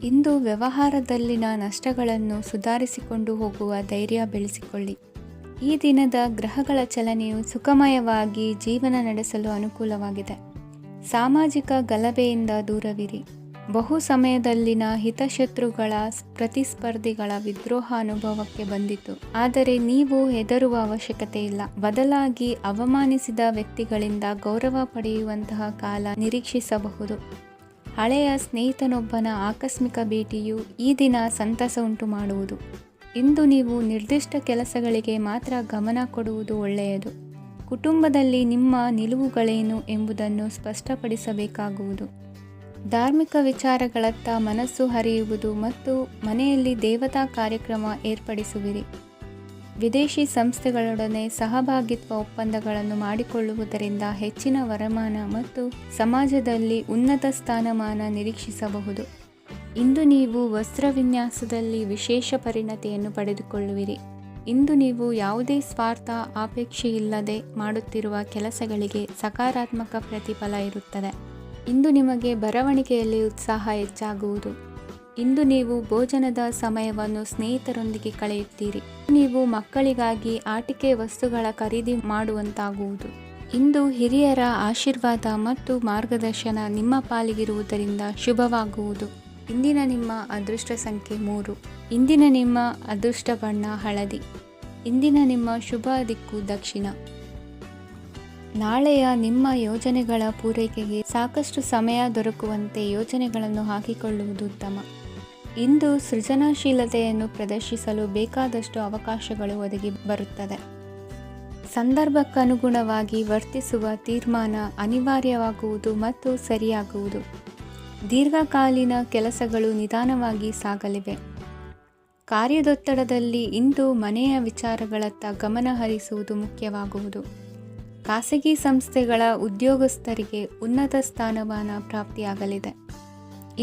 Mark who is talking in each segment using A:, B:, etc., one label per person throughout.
A: ಇಂದು ವ್ಯವಹಾರದಲ್ಲಿನ ನಷ್ಟಗಳನ್ನು ಸುಧಾರಿಸಿಕೊಂಡು ಹೋಗುವ ಧೈರ್ಯ ಬೆಳೆಸಿಕೊಳ್ಳಿ. ಈ ದಿನದ ಗ್ರಹಗಳ ಚಲನೆಯು ಸುಖಮಯವಾಗಿ ಜೀವನ ನಡೆಸಲು ಅನುಕೂಲವಾಗಿದೆ. ಸಾಮಾಜಿಕ ಗಲಭೆಯಿಂದ ದೂರವಿರಿ. ಬಹು ಸಮಯದಲ್ಲಿನ ಹಿತಶತ್ರುಗಳ ಪ್ರತಿಸ್ಪರ್ಧಿಗಳ ವಿದ್ರೋಹ ಅನುಭವಕ್ಕೆ ಬಂದಿತು. ಆದರೆ ನೀವು ಹೆದರುವ ಅವಶ್ಯಕತೆ ಇಲ್ಲ. ಬದಲಾಗಿ ಅವಮಾನಿಸಿದ ವ್ಯಕ್ತಿಗಳಿಂದ ಗೌರವ ಪಡೆಯುವಂತಹ ಕಾಲ ನಿರೀಕ್ಷಿಸಬಹುದು. ಹಳೆಯ ಸ್ನೇಹಿತನೊಬ್ಬನ ಆಕಸ್ಮಿಕ ಭೇಟಿಯು ಈ ದಿನ ಸಂತಸ ಉಂಟು ಮಾಡುವುದು. ಇಂದು ನೀವು ನಿರ್ದಿಷ್ಟ ಕೆಲಸಗಳಿಗೆ ಮಾತ್ರ ಗಮನ ಕೊಡುವುದು ಒಳ್ಳೆಯದು. ಕುಟುಂಬದಲ್ಲಿ ನಿಮ್ಮ ನಿಲುವುಗಳೇನು ಎಂಬುದನ್ನು ಸ್ಪಷ್ಟಪಡಿಸಬೇಕಾಗುವುದು. ಧಾರ್ಮಿಕ ವಿಚಾರಗಳತ್ತ ಮನಸ್ಸು ಹರಿಯುವುದು ಮತ್ತು ಮನೆಯಲ್ಲಿ ದೇವತಾ ಕಾರ್ಯಕ್ರಮ ಏರ್ಪಡಿಸುವಿರಿ. ವಿದೇಶಿ ಸಂಸ್ಥೆಗಳೊಡನೆ ಸಹಭಾಗಿತ್ವ ಒಪ್ಪಂದಗಳನ್ನು ಮಾಡಿಕೊಳ್ಳುವುದರಿಂದ ಹೆಚ್ಚಿನ ವರಮಾನ ಮತ್ತು ಸಮಾಜದಲ್ಲಿ ಉನ್ನತ ಸ್ಥಾನಮಾನ ನಿರೀಕ್ಷಿಸಬಹುದು. ಇಂದು ನೀವು ವಸ್ತ್ರವಿನ್ಯಾಸದಲ್ಲಿ ವಿಶೇಷ ಪರಿಣತಿಯನ್ನು ಪಡೆದುಕೊಳ್ಳುವಿರಿ. ಇಂದು ನೀವು ಯಾವುದೇ ಸ್ವಾರ್ಥ ಅಪೇಕ್ಷೆಯಿಲ್ಲದೆ ಮಾಡುತ್ತಿರುವ ಕೆಲಸಗಳಿಗೆ ಸಕಾರಾತ್ಮಕ ಪ್ರತಿಫಲ ಇರುತ್ತದೆ. ಇಂದು ನಿಮಗೆ ಬರವಣಿಗೆಯಲ್ಲಿ ಉತ್ಸಾಹ ಹೆಚ್ಚಾಗುವುದು. ಇಂದು ನೀವು ಭೋಜನದ ಸಮಯವನ್ನು ಸ್ನೇಹಿತರೊಂದಿಗೆ ಕಳೆಯುತ್ತೀರಿ. ನೀವು ಮಕ್ಕಳಿಗಾಗಿ ಆಟಿಕೆ ವಸ್ತುಗಳ ಖರೀದಿ ಮಾಡುವಂತಾಗುವುದು. ಇಂದು ಹಿರಿಯರ ಆಶೀರ್ವಾದ ಮತ್ತು ಮಾರ್ಗದರ್ಶನ ನಿಮ್ಮ ಪಾಲಿಗಿರುವುದರಿಂದ ಶುಭವಾಗುವುದು. ಇಂದಿನ ನಿಮ್ಮ ಅದೃಷ್ಟ ಸಂಖ್ಯೆ 3. ಇಂದಿನ ನಿಮ್ಮ ಅದೃಷ್ಟ ಬಣ್ಣ ಹಳದಿ. ಇಂದಿನ ನಿಮ್ಮ ಶುಭ ದಿಕ್ಕು ದಕ್ಷಿಣ. ನಾಳೆಯ ನಿಮ್ಮ ಯೋಜನೆಗಳ ಪೂರೈಕೆಗೆ ಸಾಕಷ್ಟು ಸಮಯ ದೊರಕುವಂತೆ ಯೋಜನೆಗಳನ್ನು ಹಾಕಿಕೊಳ್ಳುವುದು ಉತ್ತಮ. ಇಂದು ಸೃಜನಶೀಲತೆಯನ್ನು ಪ್ರದರ್ಶಿಸಲು ಬೇಕಾದಷ್ಟು ಅವಕಾಶಗಳು ಒದಗಿ ಬರುತ್ತದೆ. ಸಂದರ್ಭಕ್ಕನುಗುಣವಾಗಿ ವರ್ತಿಸುವ ತೀರ್ಮಾನ ಅನಿವಾರ್ಯವಾಗುವುದು ಮತ್ತು ಸರಿಯಾಗುವುದು. ದೀರ್ಘಕಾಲೀನ ಕೆಲಸಗಳು ನಿಧಾನವಾಗಿ ಸಾಗಲಿವೆ. ಕಾರ್ಯದೊತ್ತಡದಲ್ಲಿ ಇಂದು ಮನೆಯ ವಿಚಾರಗಳತ್ತ ಗಮನ ಹರಿಸುವುದು ಮುಖ್ಯವಾಗುವುದು. ಖಾಸಗಿ ಸಂಸ್ಥೆಗಳ ಉದ್ಯೋಗಸ್ಥರಿಗೆ ಉನ್ನತ ಸ್ಥಾನಮಾನ ಪ್ರಾಪ್ತಿಯಾಗಲಿದೆ.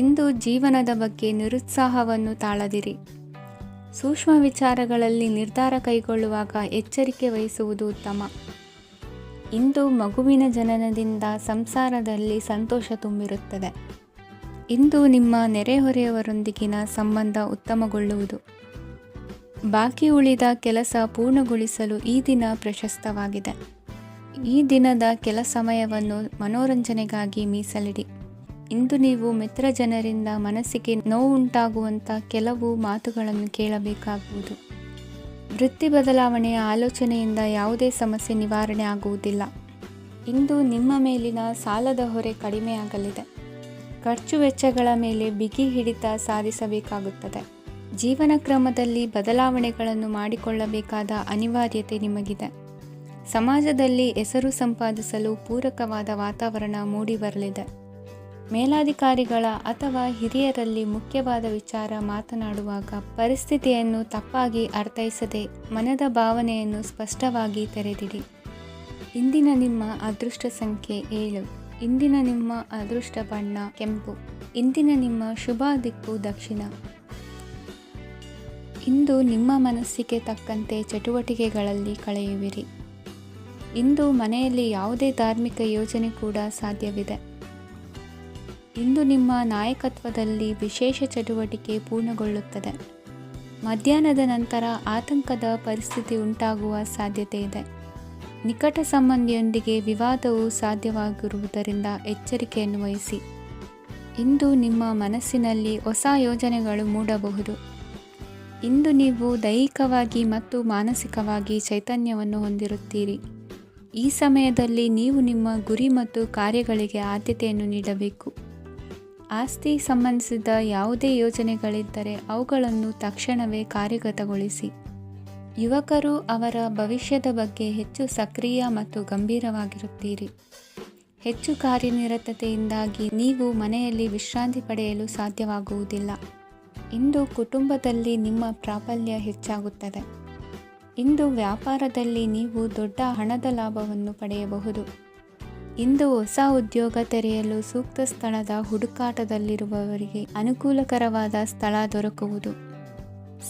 A: ಇಂದು ಜೀವನದ ಬಗ್ಗೆ ನಿರುತ್ಸಾಹವನ್ನು ತಾಳದಿರಿ. ಸೂಕ್ಷ್ಮ ವಿಚಾರಗಳಲ್ಲಿ ನಿರ್ಧಾರ ಕೈಗೊಳ್ಳುವಾಗ ಎಚ್ಚರಿಕೆ ವಹಿಸುವುದು ಉತ್ತಮ. ಇಂದು ಮಗುವಿನ ಜನನದಿಂದ ಸಂಸಾರದಲ್ಲಿ ಸಂತೋಷ ತುಂಬಿರುತ್ತದೆ. ಇಂದು ನಿಮ್ಮ ನೆರೆಹೊರೆಯವರೊಂದಿಗಿನ ಸಂಬಂಧ ಉತ್ತಮಗೊಳ್ಳುವುದು. ಬಾಕಿ ಉಳಿದ ಕೆಲಸ ಪೂರ್ಣಗೊಳಿಸಲು ಈ ದಿನ ಪ್ರಶಸ್ತವಾಗಿದೆ. ಈ ದಿನದ ಕೆಲ ಸಮಯವನ್ನು ಮನೋರಂಜನೆಗಾಗಿ ಮೀಸಲಿಡಿ. ಇಂದು ನೀವು ಮಿತ್ರ ಜನರಿಂದ ಮನಸ್ಸಿಗೆ ನೋವುಂಟಾಗುವಂಥ ಕೆಲವು ಮಾತುಗಳನ್ನು ಕೇಳಬೇಕಾಗುವುದು. ವೃತ್ತಿ ಬದಲಾವಣೆಯ ಆಲೋಚನೆಯಿಂದ ಯಾವುದೇ ಸಮಸ್ಯೆ ನಿವಾರಣೆ ಆಗುವುದಿಲ್ಲ. ಇಂದು ನಿಮ್ಮ ಮೇಲಿನ ಸಾಲದ ಹೊರೆ ಕಡಿಮೆಯಾಗಲಿದೆ. ಖರ್ಚು ವೆಚ್ಚಗಳ ಮೇಲೆ ಬಿಗಿ ಹಿಡಿತ ಸಾಧಿಸಬೇಕಾಗುತ್ತದೆ. ಜೀವನ ಕ್ರಮದಲ್ಲಿ ಬದಲಾವಣೆಗಳನ್ನು ಮಾಡಿಕೊಳ್ಳಬೇಕಾದ ಅನಿವಾರ್ಯತೆ ನಿಮಗಿದೆ. ಸಮಾಜದಲ್ಲಿ ಹೆಸರು ಸಂಪಾದಿಸಲು ಪೂರಕವಾದ ವಾತಾವರಣ ಮೂಡಿಬರಲಿದೆ. ಮೇಲಾಧಿಕಾರಿಗಳ ಅಥವಾ ಹಿರಿಯರಲ್ಲಿ ಮುಖ್ಯವಾದ ವಿಚಾರ ಮಾತನಾಡುವಾಗ ಪರಿಸ್ಥಿತಿಯನ್ನು ತಪ್ಪಾಗಿ ಅರ್ಥೈಸದೆ ಮನದ ಭಾವನೆಯನ್ನು ಸ್ಪಷ್ಟವಾಗಿ ತೆರೆದಿಡಿ. ಇಂದಿನ ನಿಮ್ಮ ಅದೃಷ್ಟ ಸಂಖ್ಯೆ 7. ಇಂದಿನ ನಿಮ್ಮ ಅದೃಷ್ಟ ಬಣ್ಣ ಕೆಂಪು. ಇಂದಿನ ನಿಮ್ಮ ಶುಭ ದಿಕ್ಕು ದಕ್ಷಿಣ. ಇಂದು ನಿಮ್ಮ ಮನಸ್ಸಿಗೆ ತಕ್ಕಂತೆ ಚಟುವಟಿಕೆಗಳಲ್ಲಿ ಕಳೆಯುವಿರಿ. ಇಂದು ಮನೆಯಲ್ಲಿ ಯಾವುದೇ ಧಾರ್ಮಿಕ ಯೋಜನೆ ಕೂಡ ಸಾಧ್ಯವಿದೆ. ಇಂದು ನಿಮ್ಮ ನಾಯಕತ್ವದಲ್ಲಿ ವಿಶೇಷ ಚಟುವಟಿಕೆ ಪೂರ್ಣಗೊಳ್ಳುತ್ತದೆ. ಮಧ್ಯಾಹ್ನದ ನಂತರ ಆತಂಕದ ಪರಿಸ್ಥಿತಿ ಉಂಟಾಗುವ ಸಾಧ್ಯತೆ ಇದೆ. ನಿಕಟ ಸಂಬಂಧಿಯೊಂದಿಗೆ ವಿವಾದವು ಸಾಧ್ಯವಾಗಿರುವುದರಿಂದ ಎಚ್ಚರಿಕೆಯನ್ನು ವಹಿಸಿ. ಇಂದು ನಿಮ್ಮ ಮನಸ್ಸಿನಲ್ಲಿ ಹೊಸ ಯೋಜನೆಗಳು ಮೂಡಬಹುದು. ಇಂದು ನೀವು ದೈಹಿಕವಾಗಿ ಮತ್ತು ಮಾನಸಿಕವಾಗಿ ಚೈತನ್ಯವನ್ನು ಹೊಂದಿರುತ್ತೀರಿ. ಈ ಸಮಯದಲ್ಲಿ ನೀವು ನಿಮ್ಮ ಗುರಿ ಮತ್ತು ಕಾರ್ಯಗಳಿಗೆ ಆದ್ಯತೆಯನ್ನು ನೀಡಬೇಕು. ಆಸ್ತಿ ಸಂಬಂಧಿಸಿದ ಯಾವುದೇ ಯೋಜನೆಗಳಿದ್ದರೆ ಅವುಗಳನ್ನು ತಕ್ಷಣವೇ ಕಾರ್ಯಗತಗೊಳಿಸಿ. ಯುವಕರು ಅವರ ಭವಿಷ್ಯದ ಬಗ್ಗೆ ಹೆಚ್ಚು ಸಕ್ರಿಯ ಮತ್ತು ಗಂಭೀರವಾಗಿರುತ್ತೀರಿ. ಹೆಚ್ಚು ಕಾರ್ಯನಿರತತೆಯಿಂದಾಗಿ ನೀವು ಮನೆಯಲ್ಲಿ ವಿಶ್ರಾಂತಿ ಪಡೆಯಲು ಸಾಧ್ಯವಾಗುವುದಿಲ್ಲ. ಇಂದು ಕುಟುಂಬದಲ್ಲಿ ನಿಮ್ಮ ಪ್ರಾಬಲ್ಯ ಹೆಚ್ಚಾಗುತ್ತದೆ. ಇಂದು ವ್ಯಾಪಾರದಲ್ಲಿ ನೀವು ದೊಡ್ಡ ಹಣದ ಲಾಭವನ್ನು ಪಡೆಯಬಹುದು. ಇಂದು ಹೊಸ ಉದ್ಯೋಗ ತೆರೆಯಲು ಸೂಕ್ತ ಸ್ಥಳದ ಹುಡುಕಾಟದಲ್ಲಿರುವವರಿಗೆ ಅನುಕೂಲಕರವಾದ ಸ್ಥಳ ದೊರಕುವುದು.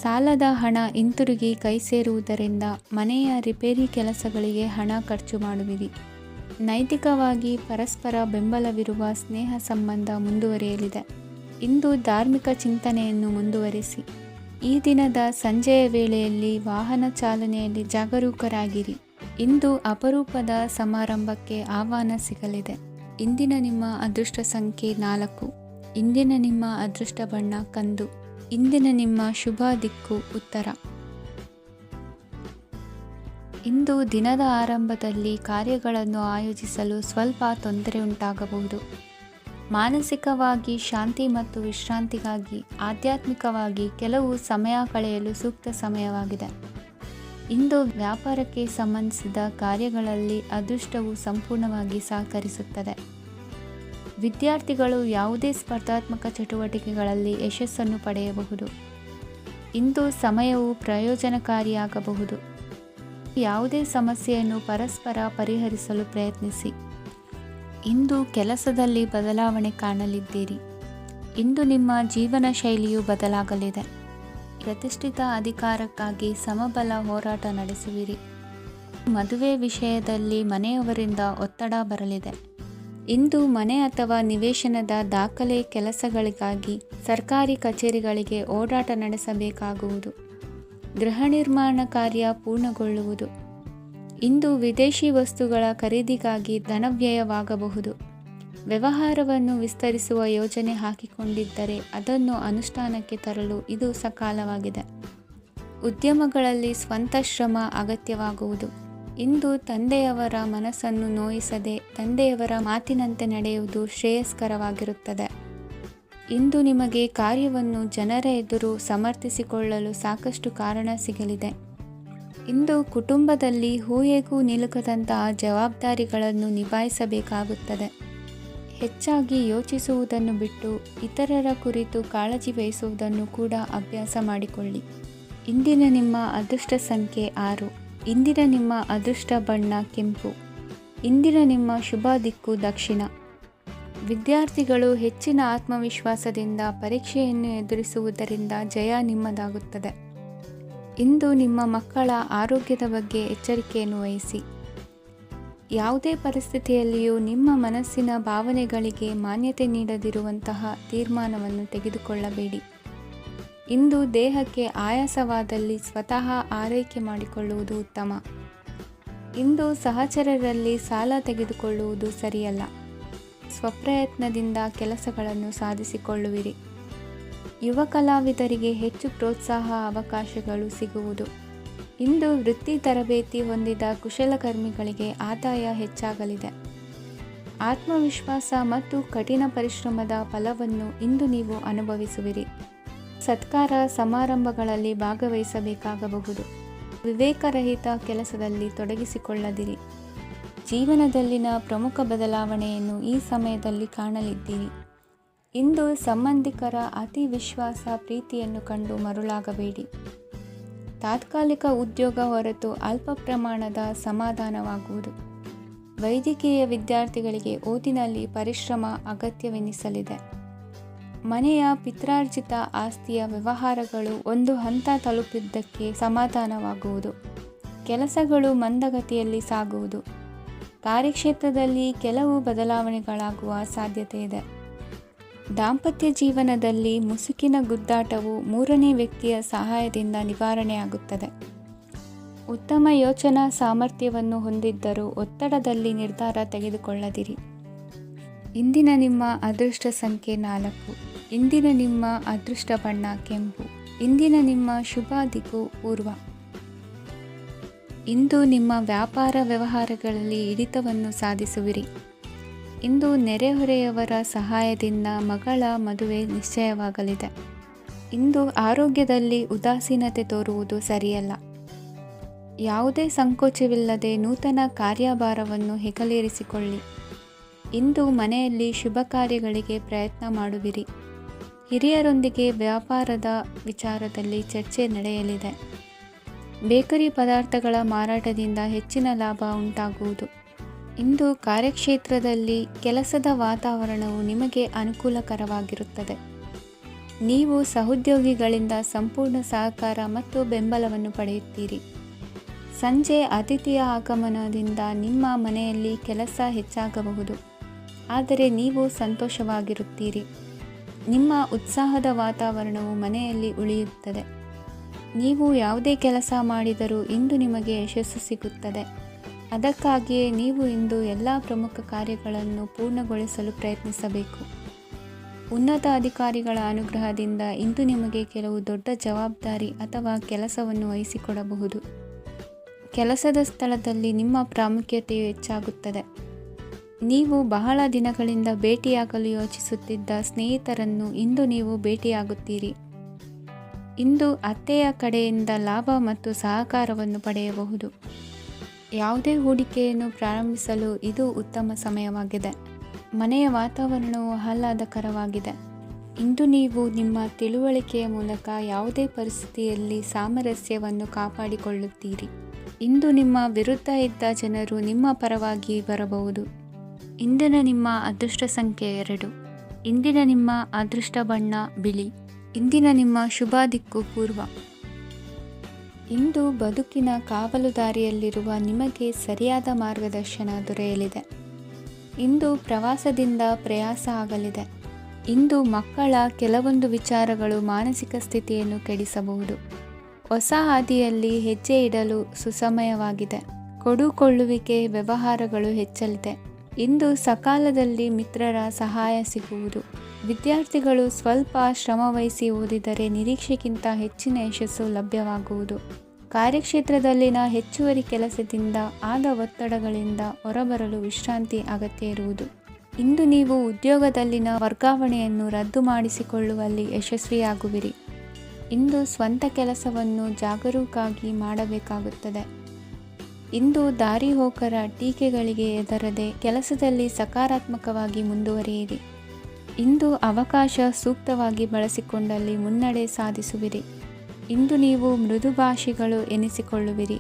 A: ಸಾಲದ ಹಣ ಹಿಂತಿರುಗಿ ಕೈ ಸೇರುವುದರಿಂದ ಮನೆಯ ರಿಪೇರಿ ಕೆಲಸಗಳಿಗೆ ಹಣ ಖರ್ಚು ಮಾಡುವಿರಿ. ನೈತಿಕವಾಗಿ ಪರಸ್ಪರ ಬೆಂಬಲವಿರುವ ಸ್ನೇಹ ಸಂಬಂಧ ಮುಂದುವರಿಯಲಿದೆ. ಇಂದು ಧಾರ್ಮಿಕ ಚಿಂತನೆಯನ್ನು ಮುಂದುವರಿಸಿ. ಈ ದಿನದ ಸಂಜೆಯ ವೇಳೆಯಲ್ಲಿ ವಾಹನ ಚಾಲನೆಯಲ್ಲಿ ಜಾಗರೂಕರಾಗಿರಿ. ಇಂದು ಅಪರೂಪದ ಸಮಾರಂಭಕ್ಕೆ ಆಹ್ವಾನ ಸಿಗಲಿದೆ. ಇಂದಿನ ನಿಮ್ಮ ಅದೃಷ್ಟ ಸಂಖ್ಯೆ 4. ಇಂದಿನ ನಿಮ್ಮ ಅದೃಷ್ಟ ಬಣ್ಣ ಕಂದು. ಇಂದಿನ ನಿಮ್ಮ ಶುಭ ದಿಕ್ಕು ಉತ್ತರ. ಇಂದು ದಿನದ ಆರಂಭದಲ್ಲಿ ಕಾರ್ಯಗಳನ್ನು ಆಯೋಜಿಸಲು ಸ್ವಲ್ಪ ತೊಂದರೆ ಉಂಟಾಗಬಹುದು. ಮಾನಸಿಕವಾಗಿ ಶಾಂತಿ ಮತ್ತು ವಿಶ್ರಾಂತಿಗಾಗಿ ಆಧ್ಯಾತ್ಮಿಕವಾಗಿ ಕೆಲವು ಸಮಯ ಕಳೆಯಲು ಸೂಕ್ತ ಸಮಯವಾಗಿದೆ. ಇಂದು ವ್ಯಾಪಾರಕ್ಕೆ ಸಂಬಂಧಿಸಿದ ಕಾರ್ಯಗಳಲ್ಲಿ ಅದೃಷ್ಟವು ಸಂಪೂರ್ಣವಾಗಿ ಸಹಕರಿಸುತ್ತದೆ. ವಿದ್ಯಾರ್ಥಿಗಳು ಯಾವುದೇ ಸ್ಪರ್ಧಾತ್ಮಕ ಚಟುವಟಿಕೆಗಳಲ್ಲಿ ಯಶಸ್ಸನ್ನು ಪಡೆಯಬಹುದು. ಇಂದು ಸಮಯವು ಪ್ರಯೋಜನಕಾರಿಯಾಗಬಹುದು. ಯಾವುದೇ ಸಮಸ್ಯೆಯನ್ನು ಪರಸ್ಪರ ಪರಿಹರಿಸಲು ಪ್ರಯತ್ನಿಸಿ. ಇಂದು ಕೆಲಸದಲ್ಲಿ ಬದಲಾವಣೆ ಕಾಣಲಿದ್ದೀರಿ. ಇಂದು ನಿಮ್ಮ ಜೀವನ ಶೈಲಿಯು ಬದಲಾಗಲಿದೆ. ಪ್ರತಿಷ್ಠಿತ ಅಧಿಕಾರಕ್ಕಾಗಿ ಸಮಬಲ ಹೋರಾಟ ನಡೆಸುವಿರಿ. ಮದುವೆ ವಿಷಯದಲ್ಲಿ ಮನೆಯವರಿಂದ ಒತ್ತಡ ಬರಲಿದೆ. ಇಂದು ಮನೆ ಅಥವಾ ನಿವೇಶನದ ದಾಖಲೆ ಕೆಲಸಗಳಿಗಾಗಿ ಸರ್ಕಾರಿ ಕಚೇರಿಗಳಿಗೆ ಓಡಾಟ ನಡೆಸಬೇಕಾಗುವುದು. ಗೃಹ ನಿರ್ಮಾಣ ಕಾರ್ಯ ಪೂರ್ಣಗೊಳ್ಳುವುದು. ಇಂದು ವಿದೇಶಿ ವಸ್ತುಗಳ ಖರೀದಿಗಾಗಿ ಧನವ್ಯಯವಾಗಬಹುದು. ವ್ಯವಹಾರವನ್ನು ವಿಸ್ತರಿಸುವ ಯೋಜನೆ ಹಾಕಿಕೊಂಡಿದ್ದರೆ ಅದನ್ನು ಅನುಷ್ಠಾನಕ್ಕೆ ತರಲು ಇದು ಸಕಾಲವಾಗಿದೆ. ಉದ್ಯಮಗಳಲ್ಲಿ ಸ್ವಂತ ಶ್ರಮ ಅಗತ್ಯವಾಗುವುದು. ಇಂದು ತಂದೆಯವರ ಮನಸ್ಸನ್ನು ನೋಯಿಸದೆ ತಂದೆಯವರ ಮಾತಿನಂತೆ ನಡೆಯುವುದು ಶ್ರೇಯಸ್ಕರವಾಗಿರುತ್ತದೆ. ಇಂದು ನಿಮಗೆ ಕಾರ್ಯವನ್ನು ಜನರ ಎದುರು ಸಮರ್ಥಿಸಿಕೊಳ್ಳಲು ಸಾಕಷ್ಟು ಕಾರಣ ಸಿಗಲಿದೆ. ಇಂದು ಕುಟುಂಬದಲ್ಲಿ ಹೂಹೆಗೂ ನಿಲುಕದಂತಹ ಜವಾಬ್ದಾರಿಗಳನ್ನು ನಿಭಾಯಿಸಬೇಕಾಗುತ್ತದೆ. ಹೆಚ್ಚಾಗಿ ಯೋಚಿಸುವುದನ್ನು ಬಿಟ್ಟು ಇತರರ ಕುರಿತು ಕಾಳಜಿ ವಹಿಸುವುದನ್ನು ಕೂಡ ಅಭ್ಯಾಸ ಮಾಡಿಕೊಳ್ಳಿ. ಇಂದಿನ ನಿಮ್ಮ ಅದೃಷ್ಟ ಸಂಖ್ಯೆ 6. ಇಂದಿನ ನಿಮ್ಮ ಅದೃಷ್ಟ ಬಣ್ಣ ಕೆಂಪು. ಇಂದಿನ ನಿಮ್ಮ ಶುಭ ದಿಕ್ಕು ದಕ್ಷಿಣ. ವಿದ್ಯಾರ್ಥಿಗಳು ಹೆಚ್ಚಿನ ಆತ್ಮವಿಶ್ವಾಸದಿಂದ ಪರೀಕ್ಷೆಯನ್ನು ಎದುರಿಸುವುದರಿಂದ ಜಯ ನಿಮ್ಮದಾಗುತ್ತದೆ. ಇಂದು ನಿಮ್ಮ ಮಕ್ಕಳ ಆರೋಗ್ಯದ ಬಗ್ಗೆ ಎಚ್ಚರಿಕೆಯನ್ನು ವಹಿಸಿ. ಯಾವುದೇ ಪರಿಸ್ಥಿತಿಯಲ್ಲಿಯೂ ನಿಮ್ಮ ಮನಸ್ಸಿನ ಭಾವನೆಗಳಿಗೆ ಮಾನ್ಯತೆ ನೀಡದಿರುವಂತಹ ತೀರ್ಮಾನವನ್ನು ತೆಗೆದುಕೊಳ್ಳಬೇಡಿ. ಇಂದು ದೇಹಕ್ಕೆ ಆಯಾಸವಾದಲ್ಲಿ ಸ್ವತಃ ಆರೈಕೆ ಮಾಡಿಕೊಳ್ಳುವುದು ಉತ್ತಮ. ಇಂದು ಸಹಚರರಲ್ಲಿ ಸಾಲ ತೆಗೆದುಕೊಳ್ಳುವುದು ಸರಿಯಲ್ಲ. ಸ್ವಪ್ರಯತ್ನದಿಂದ ಕೆಲಸಗಳನ್ನು ಸಾಧಿಸಿಕೊಳ್ಳುವಿರಿ. ಯುವ ಕಲಾವಿದರಿಗೆ ಹೆಚ್ಚು ಪ್ರೋತ್ಸಾಹ ಅವಕಾಶಗಳು ಸಿಗುವುದು. ಇಂದು ವೃತ್ತಿ ತರಬೇತಿ ಹೊಂದಿದ ಕುಶಲಕರ್ಮಿಗಳಿಗೆ ಆದಾಯ ಹೆಚ್ಚಾಗಲಿದೆ. ಆತ್ಮವಿಶ್ವಾಸ ಮತ್ತು ಕಠಿಣ ಪರಿಶ್ರಮದ ಫಲವನ್ನು ಇಂದು ನೀವು ಅನುಭವಿಸುವಿರಿ. ಸತ್ಕಾರ ಸಮಾರಂಭಗಳಲ್ಲಿ ಭಾಗವಹಿಸಬೇಕಾಗಬಹುದು. ವಿವೇಕರಹಿತ ಕೆಲಸದಲ್ಲಿ ತೊಡಗಿಸಿಕೊಳ್ಳದಿರಿ. ಜೀವನದಲ್ಲಿನ ಪ್ರಮುಖ ಬದಲಾವಣೆಯನ್ನು ಈ ಸಮಯದಲ್ಲಿ ಕಾಣಲಿದ್ದೀರಿ. ಇಂದು ಸಂಬಂಧಿಕರ ಅತಿ ವಿಶ್ವಾಸ ಪ್ರೀತಿಯನ್ನು ಕಂಡು ಮರುಳಾಗಬೇಡಿ. ತಾತ್ಕಾಲಿಕ ಉದ್ಯೋಗ ಹೊರತು ಅಲ್ಪ ಪ್ರಮಾಣದ ಸಮಾಧಾನವಾಗುವುದು. ವೈದ್ಯಕೀಯ ವಿದ್ಯಾರ್ಥಿಗಳಿಗೆ ಓದಿನಲ್ಲಿ ಪರಿಶ್ರಮ ಅಗತ್ಯವೆನಿಸಲಿದೆ. ಮನೆಯ ಪಿತ್ರಾರ್ಜಿತ ಆಸ್ತಿಯ ವ್ಯವಹಾರಗಳು ಒಂದು ಹಂತ ತಲುಪಿದ್ದಕ್ಕೆ ಸಮಾಧಾನವಾಗುವುದು. ಕೆಲಸಗಳು ಮಂದಗತಿಯಲ್ಲಿ ಸಾಗುವುದು. ಕಾರ್ಯಕ್ಷೇತ್ರದಲ್ಲಿ ಕೆಲವು ಬದಲಾವಣೆಗಳಾಗುವ ಸಾಧ್ಯತೆ ಇದೆ. ದಾಂಪತ್ಯ ಜೀವನದಲ್ಲಿ ಮುಸುಕಿನ ಗುದ್ದಾಟವು ಮೂರನೇ ವ್ಯಕ್ತಿಯ ಸಹಾಯದಿಂದ ನಿವಾರಣೆಯಾಗುತ್ತದೆ. ಉತ್ತಮ ಯೋಚನಾ ಸಾಮರ್ಥ್ಯವನ್ನು ಹೊಂದಿದ್ದರೂ ಒತ್ತಡದಲ್ಲಿ ನಿರ್ಧಾರ ತೆಗೆದುಕೊಳ್ಳದಿರಿ. ಇಂದಿನ ನಿಮ್ಮ ಅದೃಷ್ಟ ಸಂಖ್ಯೆ 4. ಇಂದಿನ ನಿಮ್ಮ ಅದೃಷ್ಟ ಬಣ್ಣ ಕೆಂಪು. ಇಂದಿನ ನಿಮ್ಮ ಶುಭ ದಿಕ್ಕು ಪೂರ್ವ. ಇಂದು ನಿಮ್ಮ ವ್ಯಾಪಾರ ವ್ಯವಹಾರಗಳಲ್ಲಿ ಹಿಡಿತವನ್ನು ಸಾಧಿಸುವಿರಿ. ಇಂದು ನೆರೆಹೊರೆಯವರ ಸಹಾಯದಿಂದ ಮಗಳ ಮದುವೆ ನಿಶ್ಚಯವಾಗಲಿದೆ. ಇಂದು ಆರೋಗ್ಯದಲ್ಲಿ ಉದಾಸೀನತೆ ತೋರುವುದು ಸರಿಯಲ್ಲ. ಯಾವುದೇ ಸಂಕೋಚವಿಲ್ಲದೆ ನೂತನ ಕಾರ್ಯಭಾರವನ್ನು ಹೆಗಲೇರಿಸಿಕೊಳ್ಳಿ. ಇಂದು ಮನೆಯಲ್ಲಿ ಶುಭ ಕಾರ್ಯಗಳಿಗೆ ಪ್ರಯತ್ನ ಮಾಡುವಿರಿ. ಹಿರಿಯರೊಂದಿಗೆ ವ್ಯಾಪಾರದ ವಿಚಾರದಲ್ಲಿ ಚರ್ಚೆ ನಡೆಯಲಿದೆ. ಬೇಕರಿ ಪದಾರ್ಥಗಳ ಮಾರಾಟದಿಂದ ಹೆಚ್ಚಿನ ಲಾಭ ಉಂಟಾಗುವುದು. ಇಂದು ಕಾರ್ಯಕ್ಷೇತ್ರದಲ್ಲಿ ಕೆಲಸದ ವಾತಾವರಣವು ನಿಮಗೆ ಅನುಕೂಲಕರವಾಗಿರುತ್ತದೆ. ನೀವು ಸಹೋದ್ಯೋಗಿಗಳಿಂದ ಸಂಪೂರ್ಣ ಸಹಕಾರ ಮತ್ತು ಬೆಂಬಲವನ್ನು ಪಡೆಯುತ್ತೀರಿ. ಸಂಜೆ ಅತಿಥಿಯ ಆಗಮನದಿಂದ ನಿಮ್ಮ ಮನೆಯಲ್ಲಿ ಕೆಲಸ ಹೆಚ್ಚಾಗಬಹುದು, ಆದರೆ ನೀವು ಸಂತೋಷವಾಗಿರುತ್ತೀರಿ. ನಿಮ್ಮ ಉತ್ಸಾಹದ ವಾತಾವರಣವು ಮನೆಯಲ್ಲಿ ಉಳಿಯುತ್ತದೆ. ನೀವು ಯಾವುದೇ ಕೆಲಸ ಮಾಡಿದರೂ ಇಂದು ನಿಮಗೆ ಯಶಸ್ಸು ಸಿಗುತ್ತದೆ. ಅದಕ್ಕಾಗಿಯೇ ನೀವು ಇಂದು ಎಲ್ಲ ಪ್ರಮುಖ ಕಾರ್ಯಗಳನ್ನು ಪೂರ್ಣಗೊಳಿಸಲು ಪ್ರಯತ್ನಿಸಬೇಕು. ಉನ್ನತ ಅಧಿಕಾರಿಗಳ ಅನುಗ್ರಹದಿಂದ ಇಂದು ನಿಮಗೆ ಕೆಲವು ದೊಡ್ಡ ಜವಾಬ್ದಾರಿ ಅಥವಾ ಕೆಲಸವನ್ನು ವಹಿಸಿಕೊಡಬಹುದು. ಕೆಲಸದ ಸ್ಥಳದಲ್ಲಿ ನಿಮ್ಮ ಪ್ರಾಮುಖ್ಯತೆಯು ಹೆಚ್ಚಾಗುತ್ತದೆ. ನೀವು ಬಹಳ ದಿನಗಳಿಂದ ಭೇಟಿಯಾಗಲು ಯೋಚಿಸುತ್ತಿದ್ದ ಸ್ನೇಹಿತರನ್ನು ಇಂದು ನೀವು ಭೇಟಿಯಾಗುತ್ತೀರಿ. ಇಂದು ಅತ್ತೆಯ ಕಡೆಯಿಂದ ಲಾಭ ಮತ್ತು ಸಹಕಾರವನ್ನು ಪಡೆಯಬಹುದು. ಯಾವುದೇ ಹೂಡಿಕೆಯನ್ನು ಪ್ರಾರಂಭಿಸಲು ಇದು ಉತ್ತಮ ಸಮಯವಾಗಿದೆ. ಮನೆಯ ವಾತಾವರಣವು ಆಹ್ಲಾದಕರವಾಗಿದೆ. ಇಂದು ನೀವು ನಿಮ್ಮ ತಿಳುವಳಿಕೆಯ ಮೂಲಕ ಯಾವುದೇ ಪರಿಸ್ಥಿತಿಯಲ್ಲಿ ಸಾಮರಸ್ಯವನ್ನು ಕಾಪಾಡಿಕೊಳ್ಳುತ್ತೀರಿ. ಇಂದು ನಿಮ್ಮ ವಿರುದ್ಧ ಇದ್ದ ಜನರು ನಿಮ್ಮ ಪರವಾಗಿ ಬರಬಹುದು. ಇಂದಿನ ನಿಮ್ಮ ಅದೃಷ್ಟ ಸಂಖ್ಯೆ 2. ಇಂದಿನ ನಿಮ್ಮ ಅದೃಷ್ಟ ಬಣ್ಣ ಬಿಳಿ. ಇಂದಿನ ನಿಮ್ಮ ಶುಭ ದಿಕ್ಕು ಪೂರ್ವ. ಇಂದು ಬದುಕಿನ ಕಾವಲುದಾರಿಯಲ್ಲಿರುವ ನಿಮಗೆ ಸರಿಯಾದ ಮಾರ್ಗದರ್ಶನ ದೊರೆಯಲಿದೆ. ಇಂದು ಪ್ರವಾಸದಿಂದ ಪ್ರಯಾಸ ಆಗಲಿದೆ. ಇಂದು ಮಕ್ಕಳ ಕೆಲವೊಂದು ವಿಚಾರಗಳು ಮಾನಸಿಕ ಸ್ಥಿತಿಯನ್ನು ಕೆಡಿಸಬಹುದು. ಹೊಸ ಹಾದಿಯಲ್ಲಿ ಹೆಜ್ಜೆ ಇಡಲು ಸುಸಮಯವಾಗಿದೆ. ಕೊಡುಕೊಳ್ಳುವಿಕೆ ವ್ಯವಹಾರಗಳು ಹೆಚ್ಚಲಿದೆ. ಇಂದು ಸಕಾಲದಲ್ಲಿ ಮಿತ್ರರ ಸಹಾಯ ಸಿಗುವುದು. ವಿದ್ಯಾರ್ಥಿಗಳು ಸ್ವಲ್ಪ ಶ್ರಮವಹಿಸಿ ಓದಿದರೆ ನಿರೀಕ್ಷೆಗಿಂತ ಹೆಚ್ಚಿನ ಯಶಸ್ಸು ಲಭ್ಯವಾಗುವುದು. ಕಾರ್ಯಕ್ಷೇತ್ರದಲ್ಲಿನ ಹೆಚ್ಚುವರಿ ಕೆಲಸದಿಂದ ಆದ ಒತ್ತಡಗಳಿಂದ ಹೊರಬರಲು ವಿಶ್ರಾಂತಿ ಅಗತ್ಯ ಇರುವುದು. ಇಂದು ನೀವು ಉದ್ಯೋಗದಲ್ಲಿನ ವರ್ಗಾವಣೆಯನ್ನು ರದ್ದು ಮಾಡಿಸಿಕೊಳ್ಳುವಲ್ಲಿ ಯಶಸ್ವಿಯಾಗುವಿರಿ. ಇಂದು ಸ್ವಂತ ಕೆಲಸವನ್ನು ಜಾಗರೂಕವಾಗಿ ಮಾಡಬೇಕಾಗುತ್ತದೆ. ಇಂದು ದಾರಿಹೋಕರ ಟೀಕೆಗಳಿಗೆ ಹೆದರದೆ ಕೆಲಸದಲ್ಲಿ ಸಕಾರಾತ್ಮಕವಾಗಿ ಮುಂದುವರಿಯಿರಿ. ಇಂದು ಅವಕಾಶ ಸೂಕ್ತವಾಗಿ ಬಳಸಿಕೊಂಡಲ್ಲಿ ಮುನ್ನಡೆ ಸಾಧಿಸುವಿರಿ. ಇಂದು ನೀವು ಮೃದುಭಾಷಿಗಳು ಎನಿಸಿಕೊಳ್ಳುವಿರಿ.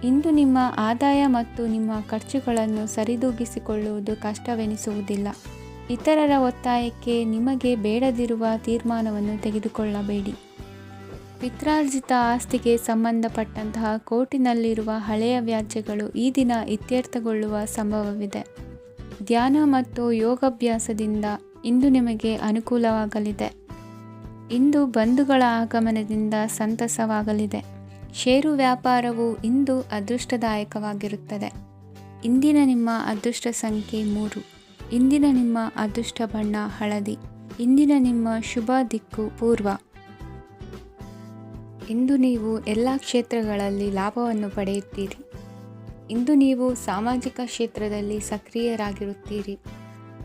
A: ಇಂದು ನಿಮ್ಮ ಆದಾಯ ಮತ್ತು ನಿಮ್ಮ ಖರ್ಚುಗಳನ್ನು ಸರಿದೂಗಿಸಿಕೊಳ್ಳುವುದು ಕಷ್ಟವೆನಿಸುವುದಿಲ್ಲ. ಇತರರ ಒತ್ತಾಯಕ್ಕೆ ನಿಮಗೆ ಬೇಡದಿರುವ ತೀರ್ಮಾನವನ್ನು ತೆಗೆದುಕೊಳ್ಳಬೇಡಿ. ಪಿತ್ರಾರ್ಜಿತ ಆಸ್ತಿಗೆ ಸಂಬಂಧಪಟ್ಟಂತಹ ಕೋರ್ಟಿನಲ್ಲಿರುವ ಹಳೆಯ ವ್ಯಾಜ್ಯಗಳು ಈ ದಿನ ಇತ್ಯರ್ಥಗೊಳ್ಳುವ ಸಂಭವವಿದೆ. ಧ್ಯಾನ ಮತ್ತು ಯೋಗಾಭ್ಯಾಸದಿಂದ ಇಂದು ನಿಮಗೆ ಅನುಕೂಲವಾಗಲಿದೆ. ಇಂದು ಬಂಧುಗಳ ಆಗಮನದಿಂದ ಸಂತಸವಾಗಲಿದೆ. ಷೇರು ವ್ಯಾಪಾರವು ಇಂದು ಅದೃಷ್ಟದಾಯಕವಾಗಿರುತ್ತದೆ. ಇಂದಿನ ನಿಮ್ಮ ಅದೃಷ್ಟ ಸಂಖ್ಯೆ 3. ಇಂದಿನ ನಿಮ್ಮ ಅದೃಷ್ಟ ಬಣ್ಣ ಹಳದಿ. ಇಂದಿನ ನಿಮ್ಮ ಶುಭ ದಿಕ್ಕು ಪೂರ್ವ. ಇಂದು ನೀವು ಎಲ್ಲ ಕ್ಷೇತ್ರಗಳಲ್ಲಿ ಲಾಭವನ್ನು ಪಡೆಯುತ್ತೀರಿ. ಇಂದು ನೀವು ಸಾಮಾಜಿಕ ಕ್ಷೇತ್ರದಲ್ಲಿ ಸಕ್ರಿಯರಾಗಿರುತ್ತೀರಿ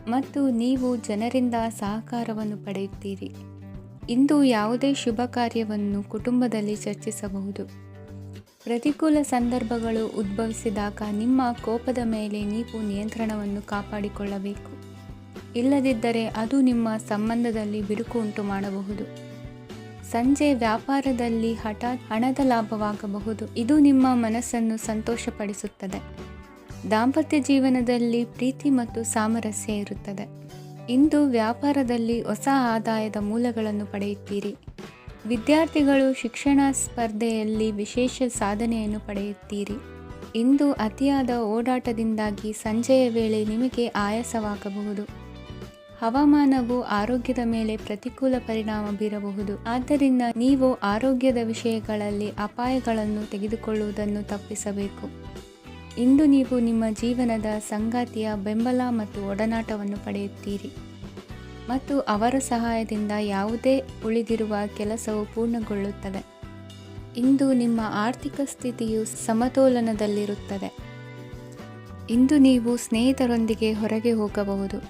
A: ಮತ್ತು ನೀವು ಜನರಿಂದ ಸಹಕಾರವನ್ನು ಪಡೆಯುತ್ತೀರಿ. ಇಂದು ಯಾವುದೇ ಶುಭ ಕಾರ್ಯವನ್ನು ಕುಟುಂಬದಲ್ಲಿ ಚರ್ಚಿಸಬಹುದು. ಪ್ರತಿಕೂಲ ಸಂದರ್ಭಗಳು ಉದ್ಭವಿಸಿದಾಗ ನಿಮ್ಮ ಕೋಪದ ಮೇಲೆ ನೀವು ನಿಯಂತ್ರಣವನ್ನು ಕಾಪಾಡಿಕೊಳ್ಳಬೇಕು. ಇಲ್ಲದಿದ್ದರೆ ಅದು ನಿಮ್ಮ ಸಂಬಂಧದಲ್ಲಿ ಬಿರುಕು ಉಂಟು ಮಾಡಬಹುದು. ಸಂಜೆ ವ್ಯಾಪಾರದಲ್ಲಿ ಹಠಾತ್ ಹಣದ ಲಾಭವಾಗಬಹುದು. ಇದು ನಿಮ್ಮ ಮನಸ್ಸನ್ನು ಸಂತೋಷಪಡಿಸುತ್ತದೆ. ದಾಂಪತ್ಯ ಜೀವನದಲ್ಲಿ ಪ್ರೀತಿ ಮತ್ತು ಸಾಮರಸ್ಯ ಇರುತ್ತದೆ. ಇಂದು ವ್ಯಾಪಾರದಲ್ಲಿ ಹೊಸ ಆದಾಯದ ಮೂಲಗಳನ್ನು ಪಡೆಯುತ್ತೀರಿ. ವಿದ್ಯಾರ್ಥಿಗಳು ಶಿಕ್ಷಣ ಸ್ಪರ್ಧೆಯಲ್ಲಿ ವಿಶೇಷ ಸಾಧನೆಯನ್ನು ಪಡೆಯುತ್ತೀರಿ. ಇಂದು ಅತಿಯಾದ ಓಡಾಟದಿಂದಾಗಿ ಸಂಜೆಯ ವೇಳೆ ನಿಮಗೆ ಆಯಾಸವಾಗಬಹುದು. ಹವಾಮಾನವು ಆರೋಗ್ಯದ ಮೇಲೆ ಪ್ರತಿಕೂಲ ಪರಿಣಾಮ ಬೀರಬಹುದು. ಆದ್ದರಿಂದ ನೀವು ಆರೋಗ್ಯದ ವಿಷಯಗಳಲ್ಲಿ ಅಪಾಯಗಳನ್ನು ತೆಗೆದುಕೊಳ್ಳುವುದನ್ನು ತಪ್ಪಿಸಬೇಕು. ಇಂದು ನೀವು ನಿಮ್ಮ ಜೀವನದ ಸಂಗಾತಿಯ ಬೆಂಬಲ ಮತ್ತು ಒಡನಾಟವನ್ನು ಪಡೆಯುತ್ತೀರಿ ಮತ್ತು ಅವರ ಸಹಾಯದಿಂದ ಯಾವುದೇ ಉಳಿದಿರುವ ಕೆಲಸವು ಪೂರ್ಣಗೊಳ್ಳುತ್ತದೆ. ಇಂದು ನಿಮ್ಮ ಆರ್ಥಿಕ ಸ್ಥಿತಿಯು ಸಮತೋಲನದಲ್ಲಿರುತ್ತದೆ. ಇಂದು ನೀವು ಸ್ನೇಹಿತರೊಂದಿಗೆ ಹೊರಗೆ ಹೋಗಬಹುದು.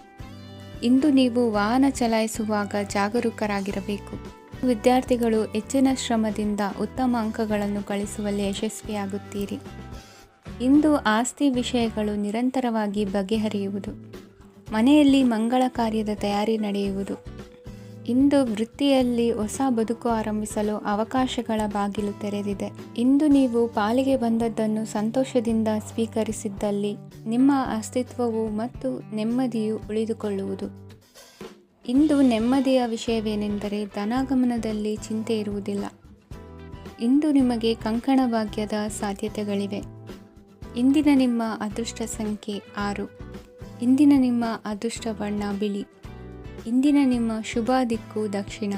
A: ಇಂದು ನೀವು ವಾಹನ ಚಲಾಯಿಸುವಾಗ ಜಾಗರೂಕರಾಗಿರಬೇಕು. ವಿದ್ಯಾರ್ಥಿಗಳು ಹೆಚ್ಚಿನ ಶ್ರಮದಿಂದ ಉತ್ತಮ ಅಂಕಗಳನ್ನು ಗಳಿಸುವಲ್ಲಿ ಯಶಸ್ವಿಯಾಗುತ್ತೀರಿ. ಇಂದು ಆಸ್ತಿ ವಿಷಯಗಳು ನಿರಂತರವಾಗಿ ಬಗೆಹರಿಯುವುದು. ಮನೆಯಲ್ಲಿ ಮಂಗಳ ಕಾರ್ಯದ ತಯಾರಿ ನಡೆಯುವುದು. ಇಂದು ವೃತ್ತಿಯಲ್ಲಿ ಹೊಸ ಬದುಕು ಆರಂಭಿಸಲು ಅವಕಾಶಗಳ ಬಾಗಿಲು ತೆರೆದಿದೆ. ಇಂದು ನೀವು ಪಾಲಿಗೆ ಬಂದದ್ದನ್ನು ಸಂತೋಷದಿಂದ ಸ್ವೀಕರಿಸಿದ್ದಲ್ಲಿ ನಿಮ್ಮ ಅಸ್ತಿತ್ವವು ಮತ್ತು ನೆಮ್ಮದಿಯು ಉಳಿದುಕೊಳ್ಳುವುದು. ಇಂದು ನೆಮ್ಮದಿಯ ವಿಷಯವೇನೆಂದರೆ ಧನಾಗಮನದಲ್ಲಿ ಚಿಂತೆ ಇರುವುದಿಲ್ಲ. ಇಂದು ನಿಮಗೆ ಕಂಕಣ ಭಾಗ್ಯದ ಸಾಧ್ಯತೆಗಳಿವೆ. ಇಂದಿನ ನಿಮ್ಮ ಅದೃಷ್ಟ ಸಂಖ್ಯೆ 6. ಇಂದಿನ ನಿಮ್ಮ ಅದೃಷ್ಟ ಬಣ್ಣ ಬಿಳಿ. ಇಂದಿನ ನಿಮ್ಮ ಶುಭ ದಿಕ್ಕು ದಕ್ಷಿಣ.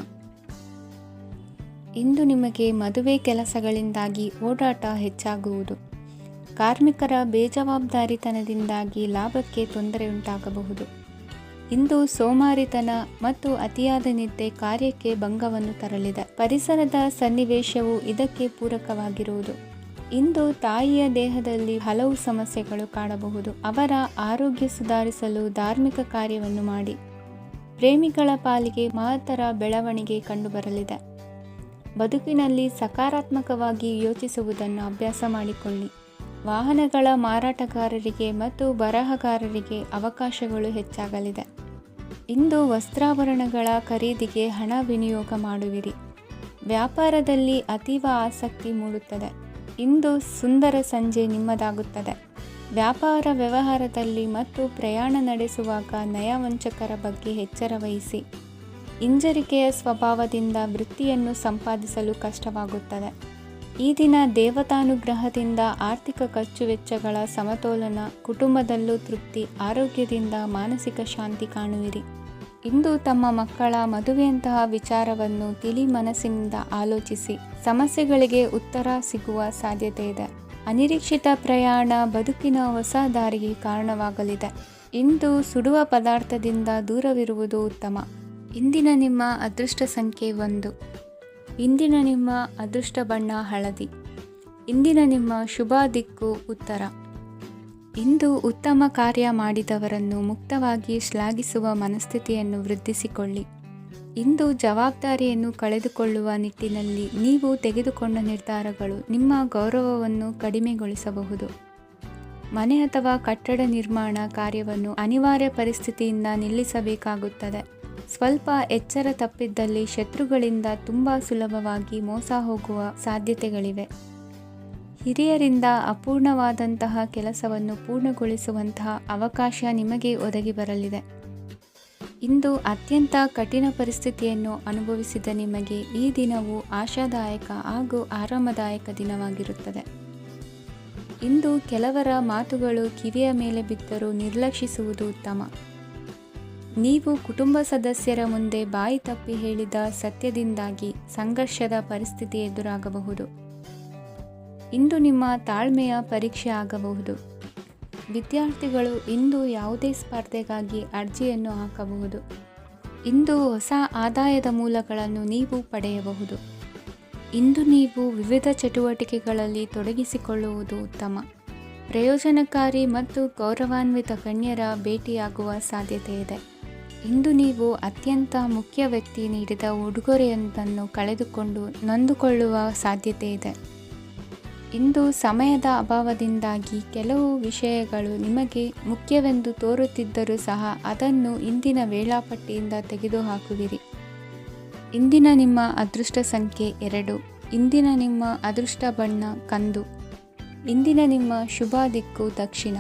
A: ಇಂದು ನಿಮಗೆ ಮದುವೆ ಕೆಲಸಗಳಿಂದಾಗಿ ಓಡಾಟ ಹೆಚ್ಚಾಗುವುದು. ಕಾರ್ಮಿಕರ ಬೇಜವಾಬ್ದಾರಿತನದಿಂದಾಗಿ ಲಾಭಕ್ಕೆ ತೊಂದರೆ ಉಂಟಾಗಬಹುದು. ಇಂದು ಸೋಮಾರಿತನ ಮತ್ತು ಅತಿಯಾದ ನಿದ್ದೆ ಕಾರ್ಯಕ್ಕೆ ಭಂಗವನ್ನು ತರಲಿದೆ. ಪರಿಸರದ ಸನ್ನಿವೇಶವು ಇದಕ್ಕೆ ಪೂರಕವಾಗಿರುವುದು. ಇಂದು ತಾಯಿಯ ದೇಹದಲ್ಲಿ ಹಲವು ಸಮಸ್ಯೆಗಳು ಕಾಣಬಹುದು. ಅವರ ಆರೋಗ್ಯ ಸುಧಾರಿಸಲು ಧಾರ್ಮಿಕ ಕಾರ್ಯವನ್ನು ಮಾಡಿ. ಪ್ರೇಮಿಗಳ ಪಾಲಿಗೆ ಮಹತ್ತರ ಬೆಳವಣಿಗೆ ಕಂಡುಬರಲಿದೆ. ಬದುಕಿನಲ್ಲಿ ಸಕಾರಾತ್ಮಕವಾಗಿ ಯೋಚಿಸುವುದನ್ನು ಅಭ್ಯಾಸ ಮಾಡಿಕೊಳ್ಳಿ. ವಾಹನಗಳ ಮಾರಾಟಗಾರರಿಗೆ ಮತ್ತು ಬರಹಗಾರರಿಗೆ ಅವಕಾಶಗಳು ಹೆಚ್ಚಾಗಲಿದೆ. ಇಂದು ವಸ್ತ್ರಾಭರಣಗಳ ಖರೀದಿಗೆ ಹಣ ವಿನಿಯೋಗ ಮಾಡುವಿರಿ. ವ್ಯಾಪಾರದಲ್ಲಿ ಅತೀವ ಆಸಕ್ತಿ ಮೂಡುತ್ತದೆ. ಇಂದು ಸುಂದರ ಸಂಜೆ ನಿಮ್ಮದಾಗುತ್ತದೆ. ವ್ಯಾಪಾರ ವ್ಯವಹಾರದಲ್ಲಿ ಮತ್ತು ಪ್ರಯಾಣ ನಡೆಸುವಾಗ ನಯವಂಚಕರ ಬಗ್ಗೆ ಎಚ್ಚರ ವಹಿಸಿ. ಹಿಂಜರಿಕೆಯ ಸ್ವಭಾವದಿಂದ ವೃತ್ತಿಯನ್ನು ಸಂಪಾದಿಸಲು ಕಷ್ಟವಾಗುತ್ತದೆ. ಈ ದಿನ ದೇವತಾನುಗ್ರಹದಿಂದ ಆರ್ಥಿಕ ಖರ್ಚು ವೆಚ್ಚಗಳ ಸಮತೋಲನ, ಕುಟುಂಬದಲ್ಲೂ ತೃಪ್ತಿ, ಆರೋಗ್ಯದಿಂದ ಮಾನಸಿಕ ಶಾಂತಿ ಕಾಣುವಿರಿ. ಇಂದು ತಮ್ಮ ಮಕ್ಕಳ ಮದುವೆಯಂತಹ ವಿಚಾರವನ್ನು ತಿಳಿ ಮನಸ್ಸಿನಿಂದ ಆಲೋಚಿಸಿ. ಸಮಸ್ಯೆಗಳಿಗೆ ಉತ್ತರ ಸಿಗುವ ಸಾಧ್ಯತೆ ಇದೆ. ಅನಿರೀಕ್ಷಿತ ಪ್ರಯಾಣ ಬದುಕಿನ ಹೊಸ ದಾರಿಗೆ ಕಾರಣವಾಗಲಿದೆ. ಇಂದು ಸುಡುವ ಪದಾರ್ಥದಿಂದ ದೂರವಿರುವುದು ಉತ್ತಮ. ಇಂದಿನ ನಿಮ್ಮ ಅದೃಷ್ಟ ಸಂಖ್ಯೆ 1. ಇಂದಿನ ನಿಮ್ಮ ಅದೃಷ್ಟ ಬಣ್ಣ ಹಳದಿ. ಇಂದಿನ ನಿಮ್ಮ ಶುಭ ದಿಕ್ಕು ಉತ್ತರ. ಇಂದು ಉತ್ತಮ ಕಾರ್ಯ ಮಾಡಿದವರನ್ನು ಮುಕ್ತವಾಗಿ ಶ್ಲಾಘಿಸುವ ಮನಸ್ಥಿತಿಯನ್ನು ವೃದ್ಧಿಸಿಕೊಳ್ಳಿ. ಇಂದು ಜವಾಬ್ದಾರಿಯನ್ನು ಕಳೆದುಕೊಳ್ಳುವ ನಿಟ್ಟಿನಲ್ಲಿ ನೀವು ತೆಗೆದುಕೊಂಡ ನಿರ್ಧಾರಗಳು ನಿಮ್ಮ ಗೌರವವನ್ನು ಕಡಿಮೆಗೊಳಿಸಬಹುದು. ಮನೆ ಅಥವಾ ಕಟ್ಟಡ ನಿರ್ಮಾಣ ಕಾರ್ಯವನ್ನು ಅನಿವಾರ್ಯ ಪರಿಸ್ಥಿತಿಯಿಂದ ನಿಲ್ಲಿಸಬೇಕಾಗುತ್ತದೆ. ಸ್ವಲ್ಪ ಎಚ್ಚರ ತಪ್ಪಿದ್ದಲ್ಲಿ ಶತ್ರುಗಳಿಂದ ತುಂಬ ಸುಲಭವಾಗಿ ಮೋಸ ಹೋಗುವ ಸಾಧ್ಯತೆಗಳಿವೆ. ಹಿರಿಯರಿಂದ ಅಪೂರ್ಣವಾದಂತಹ ಕೆಲಸವನ್ನು ಪೂರ್ಣಗೊಳಿಸುವಂತಹ ಅವಕಾಶ ನಿಮಗೆ ಒದಗಿ ಬರಲಿದೆ. ಇಂದು ಅತ್ಯಂತ ಕಠಿಣ ಪರಿಸ್ಥಿತಿಯನ್ನು ಅನುಭವಿಸಿದ ನಿಮಗೆ ಈ ದಿನವು ಆಶಾದಾಯಕ ಹಾಗೂ ಆರಾಮದಾಯಕ ದಿನವಾಗಿರುತ್ತದೆ. ಇಂದು ಕೆಲವರ ಮಾತುಗಳು ಕಿವಿಯ ಮೇಲೆ ಬಿದ್ದರೂ ನಿರ್ಲಕ್ಷಿಸುವುದು ಉತ್ತಮ. ನೀವು ಕುಟುಂಬ ಸದಸ್ಯರ ಮುಂದೆ ಬಾಯಿ ತಪ್ಪಿ ಹೇಳಿದ ಸತ್ಯದಿಂದಾಗಿ ಸಂಘರ್ಷದ ಪರಿಸ್ಥಿತಿ ಎದುರಾಗಬಹುದು. ಇಂದು ನಿಮ್ಮ ತಾಳ್ಮೆಯ ಪರೀಕ್ಷೆ ಆಗಬಹುದು. ವಿದ್ಯಾರ್ಥಿಗಳು ಇಂದು ಯಾವುದೇ ಸ್ಪರ್ಧೆಗಾಗಿ ಅರ್ಜಿಯನ್ನು ಹಾಕಬಹುದು. ಇಂದು ಹೊಸ ಆದಾಯದ ಮೂಲಗಳನ್ನು ನೀವು ಪಡೆಯಬಹುದು. ಇಂದು ನೀವು ವಿವಿಧ ಚಟುವಟಿಕೆಗಳಲ್ಲಿ ತೊಡಗಿಸಿಕೊಳ್ಳುವುದು ಉತ್ತಮ. ಪ್ರಯೋಜನಕಾರಿ ಮತ್ತು ಗೌರವಾನ್ವಿತ ಗಣ್ಯರ ಭೇಟಿಯಾಗುವ ಸಾಧ್ಯತೆ ಇದೆ. ಇಂದು ನೀವು ಅತ್ಯಂತ ಮುಖ್ಯ ವ್ಯಕ್ತಿ ನೀಡಿದ ಉಡುಗೊರೆಯೊಂದನ್ನು ಕಳೆದುಕೊಂಡು ನೊಂದುಕೊಳ್ಳುವ ಸಾಧ್ಯತೆ ಇದೆ. ಇಂದು ಸಮಯದ ಅಭಾವದಿಂದಾಗಿ ಕೆಲವು ವಿಷಯಗಳು ನಿಮಗೆ ಮುಖ್ಯವೆಂದು ತೋರುತ್ತಿದ್ದರೂ ಸಹ ಅದನ್ನು ಇಂದಿನ ವೇಳಾಪಟ್ಟಿಯಿಂದ ತೆಗೆದುಹಾಕುವಿರಿ. ಇಂದಿನ ನಿಮ್ಮ ಅದೃಷ್ಟ ಸಂಖ್ಯೆ 2. ಇಂದಿನ ನಿಮ್ಮ ಅದೃಷ್ಟ ಬಣ್ಣ ಕಂದು. ಇಂದಿನ ನಿಮ್ಮ ಶುಭ ದಿಕ್ಕು ದಕ್ಷಿಣ.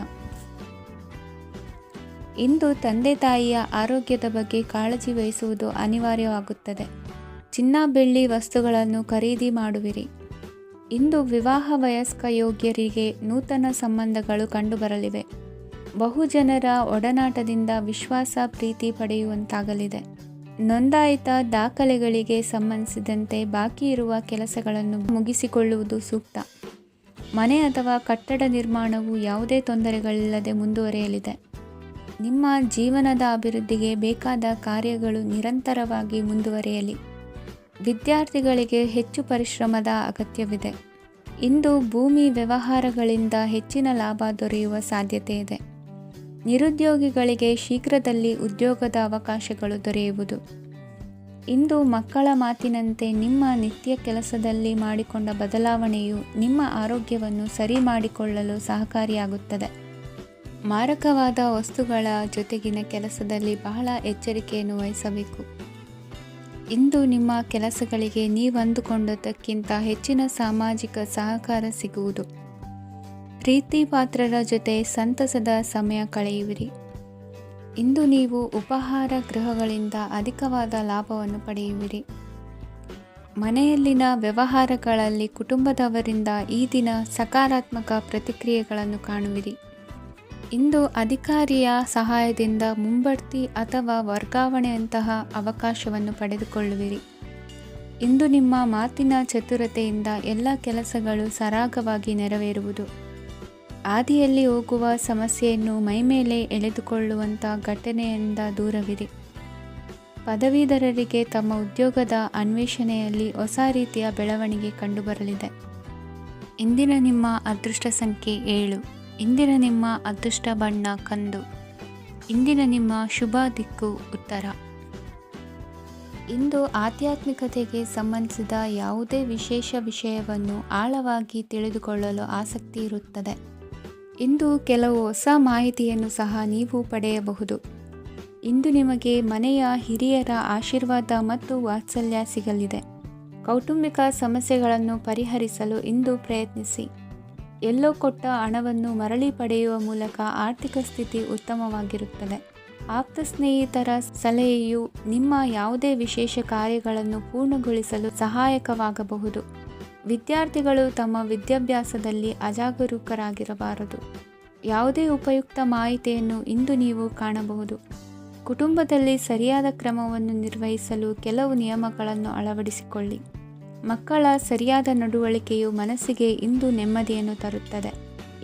A: ಇಂದು ತಂದೆ ತಾಯಿಯ ಆರೋಗ್ಯದ ಬಗ್ಗೆ ಕಾಳಜಿ ವಹಿಸುವುದು ಅನಿವಾರ್ಯವಾಗುತ್ತದೆ. ಚಿನ್ನ ಬೆಳ್ಳಿ ವಸ್ತುಗಳನ್ನು ಖರೀದಿ ಮಾಡುವಿರಿ. ಇಂದು ವಿವಾಹ ವಯಸ್ಕ ಯೋಗ್ಯರಿಗೆ ನೂತನ ಸಂಬಂಧಗಳು ಕಂಡುಬರಲಿವೆ. ಬಹುಜನರ ಒಡನಾಟದಿಂದ ವಿಶ್ವಾಸ ಪ್ರೀತಿ ಪಡೆಯುವಂತಾಗಲಿದೆ. ನೋಂದಾಯಿತ ದಾಖಲೆಗಳಿಗೆ ಸಂಬಂಧಿಸಿದಂತೆ ಬಾಕಿ ಇರುವ ಕೆಲಸಗಳನ್ನು ಮುಗಿಸಿಕೊಳ್ಳುವುದು ಸೂಕ್ತ. ಮನೆ ಅಥವಾ ಕಟ್ಟಡ ನಿರ್ಮಾಣವು ಯಾವುದೇ ತೊಂದರೆಗಳಿಲ್ಲದೆ ಮುಂದುವರಿಯಲಿದೆ. ನಿಮ್ಮ ಜೀವನದ ಅಭಿವೃದ್ಧಿಗೆ ಬೇಕಾದ ಕಾರ್ಯಗಳು ನಿರಂತರವಾಗಿ ಮುಂದುವರಿಯಲಿ. ವಿದ್ಯಾರ್ಥಿಗಳಿಗೆ ಹೆಚ್ಚು ಪರಿಶ್ರಮದ ಅಗತ್ಯವಿದೆ. ಇಂದು ಭೂಮಿ ವ್ಯವಹಾರಗಳಿಂದ ಹೆಚ್ಚಿನ ಲಾಭ ದೊರೆಯುವ ಸಾಧ್ಯತೆ ಇದೆ. ನಿರುದ್ಯೋಗಿಗಳಿಗೆ ಶೀಘ್ರದಲ್ಲಿ ಉದ್ಯೋಗದ ಅವಕಾಶಗಳು ದೊರೆಯುವುದು. ಇಂದು ಮಕ್ಕಳ ಮಾತಿನಂತೆ ನಿಮ್ಮ ನಿತ್ಯ ಕೆಲಸದಲ್ಲಿ ಮಾಡಿಕೊಂಡ ಬದಲಾವಣೆಯು ನಿಮ್ಮ ಆರೋಗ್ಯವನ್ನು ಸರಿ ಮಾಡಿಕೊಳ್ಳಲು ಸಹಕಾರಿಯಾಗುತ್ತದೆ. ಮಾರಕವಾದ ವಸ್ತುಗಳ ಜೊತೆಗಿನ ಕೆಲಸದಲ್ಲಿ ಬಹಳ ಎಚ್ಚರಿಕೆಯನ್ನು ವಹಿಸಬೇಕು. ಇಂದು ನಿಮ್ಮ ಕೆಲಸಗಳಿಗೆ ನೀವಂದುಕೊಂಡದ್ದಕ್ಕಿಂತ ಹೆಚ್ಚಿನ ಸಾಮಾಜಿಕ ಸಹಕಾರ ಸಿಗುವುದು. ಪ್ರೀತಿ ಪಾತ್ರರ ಜೊತೆ ಸಂತಸದ ಸಮಯ ಕಳೆಯುವಿರಿ. ಇಂದು ನೀವು ಉಪಹಾರ ಗೃಹಗಳಿಂದ ಅಧಿಕವಾದ ಲಾಭವನ್ನು ಪಡೆಯುವಿರಿ. ಮನೆಯಲ್ಲಿನ ವ್ಯವಹಾರಗಳಲ್ಲಿ ಕುಟುಂಬದವರಿಂದ ಈ ದಿನ ಸಕಾರಾತ್ಮಕ ಪ್ರತಿಕ್ರಿಯೆಗಳನ್ನು ಕಾಣುವಿರಿ. ಇಂದು ಅಧಿಕಾರಿಯ ಸಹಾಯದಿಂದ ಮುಂಬಡ್ತಿ ಅಥವಾ ವರ್ಗಾವಣೆಯಂತಹ ಅವಕಾಶವನ್ನು ಪಡೆದುಕೊಳ್ಳುವಿರಿ. ಇಂದು ನಿಮ್ಮ ಮಾತಿನ ಚತುರತೆಯಿಂದ ಎಲ್ಲ ಕೆಲಸಗಳು ಸರಾಗವಾಗಿ ನೆರವೇರುವುದು. ಹಾದಿಯಲ್ಲಿ ಹೋಗುವ ಸಮಸ್ಯೆಯನ್ನು ಮೈಮೇಲೆ ಎಳೆದುಕೊಳ್ಳುವಂಥ ಘಟನೆಯಿಂದ ದೂರವಿರಿ. ಪದವೀಧರರಿಗೆ ತಮ್ಮ ಉದ್ಯೋಗದ ಅನ್ವೇಷಣೆಯಲ್ಲಿ ಹೊಸ ರೀತಿಯ ಬೆಳವಣಿಗೆ ಕಂಡುಬರಲಿದೆ. ಇಂದಿನ ನಿಮ್ಮ ಅದೃಷ್ಟ ಸಂಖ್ಯೆ 7. ಇಂದಿನ ನಿಮ್ಮ ಅದೃಷ್ಟ ಬಣ್ಣ ಕಂದು. ಇಂದಿನ ನಿಮ್ಮ ಶುಭ ದಿಕ್ಕು ಉತ್ತರ. ಇಂದು ಆಧ್ಯಾತ್ಮಿಕತೆಗೆ ಸಂಬಂಧಿಸಿದ ಯಾವುದೇ ವಿಶೇಷ ವಿಷಯವನ್ನು ಆಳವಾಗಿ ತಿಳಿದುಕೊಳ್ಳಲು ಆಸಕ್ತಿ ಇರುತ್ತದೆ. ಇಂದು ಕೆಲವು ಹೊಸ ಮಾಹಿತಿಯನ್ನು ಸಹ ನೀವು ಪಡೆಯಬಹುದು. ಇಂದು ನಿಮಗೆ ಮನೆಯ ಹಿರಿಯರ ಆಶೀರ್ವಾದ ಮತ್ತು ವಾತ್ಸಲ್ಯ ಸಿಗಲಿದೆ. ಕೌಟುಂಬಿಕ ಸಮಸ್ಯೆಗಳನ್ನು ಪರಿಹರಿಸಲು ಇಂದು ಪ್ರಯತ್ನಿಸಿ. ಎಲ್ಲೋ ಕೊಟ್ಟ ಹಣವನ್ನು ಮರಳಿ ಪಡೆಯುವ ಮೂಲಕ ಆರ್ಥಿಕ ಸ್ಥಿತಿ ಉತ್ತಮವಾಗಿರುತ್ತದೆ. ಆಪ್ತ ಸ್ನೇಹಿತರ ಸಲಹೆಯು ನಿಮ್ಮ ಯಾವುದೇ ವಿಶೇಷ ಕಾರ್ಯಗಳನ್ನು ಪೂರ್ಣಗೊಳಿಸಲು ಸಹಾಯಕವಾಗಬಹುದು. ವಿದ್ಯಾರ್ಥಿಗಳು ತಮ್ಮ ವಿದ್ಯಾಭ್ಯಾಸದಲ್ಲಿ ಅಜಾಗರೂಕರಾಗಿರಬಾರದು. ಯಾವುದೇ ಉಪಯುಕ್ತ ಮಾಹಿತಿಯನ್ನು ಇಂದು ನೀವು ಕಾಣಬಹುದು. ಕುಟುಂಬದಲ್ಲಿ ಸರಿಯಾದ ಕ್ರಮವನ್ನು ನಿರ್ವಹಿಸಲು ಕೆಲವು ನಿಯಮಗಳನ್ನು ಅಳವಡಿಸಿಕೊಳ್ಳಿ. ಮಕ್ಕಳ ಸರಿಯಾದ ನಡವಳಿಕೆಯು ಮನಸ್ಸಿಗೆ ಇಂದು ನೆಮ್ಮದಿಯನ್ನು ತರುತ್ತದೆ.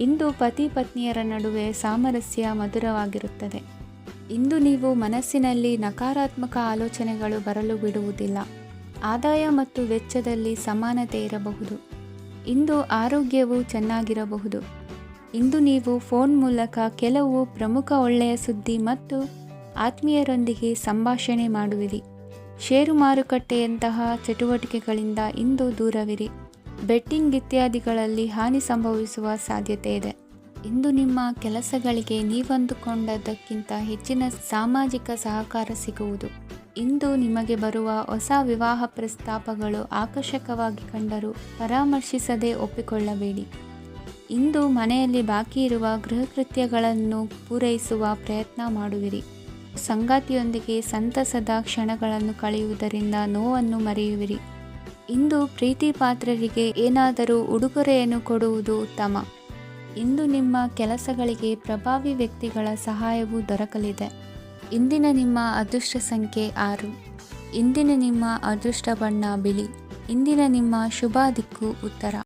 A: ಇಂದು ಪತಿ ಪತ್ನಿಯರ ನಡುವೆ ಸಾಮರಸ್ಯ ಮಧುರವಾಗಿರುತ್ತದೆ. ಇಂದು ನೀವು ಮನಸ್ಸಿನಲ್ಲಿ ನಕಾರಾತ್ಮಕ ಆಲೋಚನೆಗಳು ಬರಲು ಬಿಡುವುದಿಲ್ಲ. ಆದಾಯ ಮತ್ತು ವೆಚ್ಚದಲ್ಲಿ ಸಮಾನತೆ ಇರಬಹುದು. ಇಂದು ಆರೋಗ್ಯವು ಚೆನ್ನಾಗಿರಬಹುದು. ಇಂದು ನೀವು ಫೋನ್ ಮೂಲಕ ಕೆಲವು ಪ್ರಮುಖ ಒಳ್ಳೆಯ ಸುದ್ದಿ ಮತ್ತು ಆತ್ಮೀಯರೊಂದಿಗೆ ಸಂಭಾಷಣೆ ಮಾಡುವಿರಿ. ಷೇರು ಮಾರುಕಟ್ಟೆಯಂತಹ ಚಟುವಟಿಕೆಗಳಿಂದ ಇಂದು ದೂರವಿರಿ. ಬೆಟ್ಟಿಂಗ್ ಇತ್ಯಾದಿಗಳಲ್ಲಿ ಹಾನಿ ಸಂಭವಿಸುವ ಸಾಧ್ಯತೆ ಇದೆ. ಇಂದು ನಿಮ್ಮ ಕೆಲಸಗಳಿಗೆ ನೀವಂದುಕೊಂಡದ್ದಕ್ಕಿಂತ ಹೆಚ್ಚಿನ ಸಾಮಾಜಿಕ ಸಹಕಾರ ಸಿಗುವುದು. ಇಂದು ನಿಮಗೆ ಬರುವ ಹೊಸ ವಿವಾಹ ಪ್ರಸ್ತಾಪಗಳು ಆಕರ್ಷಕವಾಗಿ ಕಂಡರೂ ಪರಾಮರ್ಶಿಸದೆ ಒಪ್ಪಿಕೊಳ್ಳಬೇಡಿ. ಇಂದು ಮನೆಯಲ್ಲಿ ಬಾಕಿ ಇರುವ ಗೃಹಕೃತ್ಯಗಳನ್ನು ಪೂರೈಸುವ ಪ್ರಯತ್ನ ಮಾಡುವಿರಿ. ಸಂಗಾತಿಯೊಂದಿಗೆ ಸಂತಸದ ಕ್ಷಣಗಳನ್ನು ಕಳೆಯುವುದರಿಂದ ನೋವನ್ನು ಮರೆಯುವಿರಿ. ಇಂದು ಪ್ರೀತಿ ಪಾತ್ರರಿಗೆ ಏನಾದರೂ ಉಡುಗೊರೆಯನ್ನು ಕೊಡುವುದು ಉತ್ತಮ. ಇಂದು ನಿಮ್ಮ ಕೆಲಸಗಳಿಗೆ ಪ್ರಭಾವಿ ವ್ಯಕ್ತಿಗಳ ಸಹಾಯವು ದೊರಕಲಿದೆ. ಇಂದಿನ ನಿಮ್ಮ ಅದೃಷ್ಟ ಸಂಖ್ಯೆ 6. ಇಂದಿನ ನಿಮ್ಮ ಅದೃಷ್ಟ ಬಣ್ಣ ಬಿಳಿ. ಇಂದಿನ ನಿಮ್ಮ ಶುಭ ದಿಕ್ಕು ಉತ್ತರ.